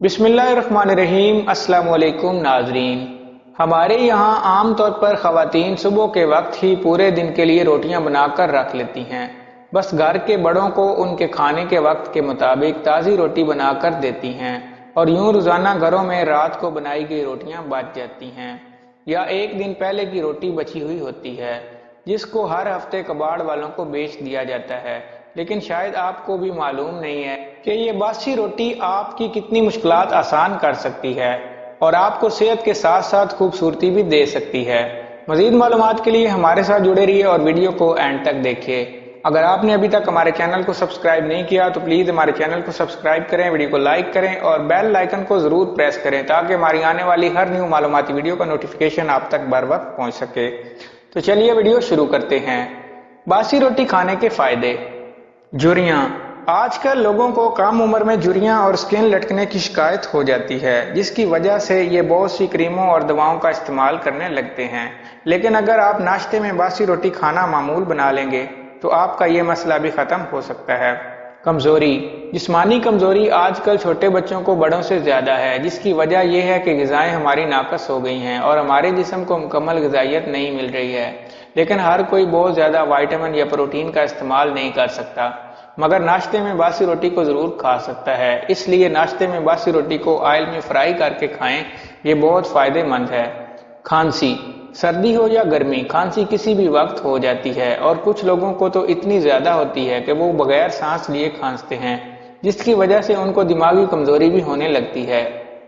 बिस्मिल्लाहिर्रहमानिर्रहीम। अस्सलाम वालेकुम नाजरीन। हमारे यहाँ आम तौर पर ख़वातीन सुबह के वक्त ही पूरे दिन के लिए रोटियाँ बनाकर रख लेती हैं। बस घर के बड़ों को उनके खाने के वक्त के मुताबिक ताज़ी रोटी बनाकर देती हैं और यूं रोज़ाना घरों में रात को बनाई गई रोटियाँ बच जाती हैं या एक दिन पहले की रोटी बची हुई होती है जिसको हर हफ्ते कबाड़ वालों को बेच दिया जाता है। लेकिन शायद आपको भी मालूम नहीं है कि ये बासी रोटी आपकी कितनी मुश्किलात आसान कर सकती है और आपको सेहत के साथ साथ खूबसूरती भी दे सकती है। मजीद मालूमात के लिए हमारे साथ जुड़े रहिए और वीडियो को एंड तक देखिए। अगर आपने अभी तक हमारे चैनल को सब्सक्राइब नहीं किया तो प्लीज़ हमारे चैनल को सब्सक्राइब करें, वीडियो को लाइक करें और बेल आइकन को ज़रूर प्रेस करें ताकि हमारी आने वाली हर न्यू मालूमाती वीडियो का नोटिफिकेशन आप तक बर वक्त पहुँच सके। तो चलिए वीडियो शुरू करते हैं। बासी रोटी खाने के फ़ायदे। झुर्रियाँ। आजकल लोगों को कम उम्र में झुर्रियाँ और स्किन लटकने की शिकायत हो जाती है जिसकी वजह से ये बहुत सी क्रीमों और दवाओं का इस्तेमाल करने लगते हैं। लेकिन अगर आप नाश्ते में बासी रोटी खाना मामूल बना लेंगे तो आपका ये मसला भी ख़त्म हो सकता है। कमज़ोरी। जिस्मानी कमज़ोरी आजकल छोटे बच्चों को बड़ों से ज़्यादा है जिसकी वजह यह है कि ग़िज़ाएँ हमारी नाकस हो गई हैं और हमारे जिस्म को मुकम्मल ग़िज़ाइयत नहीं मिल रही है। लेकिन हर कोई बहुत ज़्यादा विटामिन या प्रोटीन का इस्तेमाल नहीं कर सकता, मगर नाश्ते में बासी रोटी को ज़रूर खा सकता है। इसलिए नाश्ते में बासी रोटी को ऑयल में फ्राई करके खाएं, ये बहुत फ़ायदेमंद है। खांसी। सर्दी हो या गर्मी, खांसी किसी भी वक्त हो जाती है और कुछ लोगों को तो इतनी ज़्यादा होती है कि वो बगैर सांस लिए खांसते हैं जिसकी वजह से उनको दिमागी कमज़ोरी भी होने लगती है।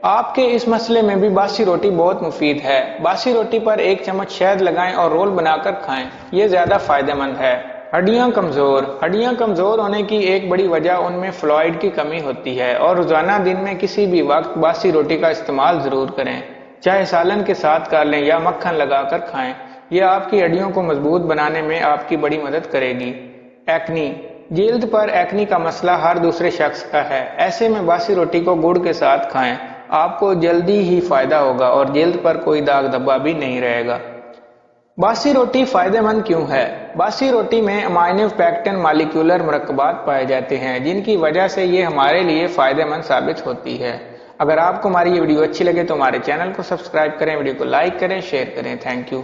आपके इस मसले में भी बासी रोटी बहुत मुफीद है। बासी रोटी पर 1 चम्मच शहद लगाएं और रोल बनाकर खाएं, ये ज़्यादा फ़ायदेमंद है। हड्डियाँ कमज़ोर। हड्डियाँ कमज़ोर होने की एक बड़ी वजह उनमें फ्लूइड की कमी होती है और रोज़ाना दिन में किसी भी वक्त बासी रोटी का इस्तेमाल ज़रूर करें, चाहे सालन के साथ कर लें या मक्खन लगाकर खाएं। यह आपकी हड्डियों को मजबूत बनाने में आपकी बड़ी मदद करेगी। एक्नी। जल्द पर एक्नी का मसला हर दूसरे शख्स का है, ऐसे में बासी रोटी को गुड़ के साथ खाएं, आपको जल्दी ही फायदा होगा और जल्द पर कोई दाग धब्बा भी नहीं रहेगा। बासी रोटी फायदेमंद क्यों है? बासी रोटी में अमाइनो पैक्टिन मालिक्यूलर मरकबात पाए जाते हैं जिनकी वजह से ये हमारे लिए फायदेमंद साबित होती है। अगर आपको हमारी ये वीडियो अच्छी लगे तो हमारे चैनल को सब्सक्राइब करें, वीडियो को लाइक करें, शेयर करें। Thank you.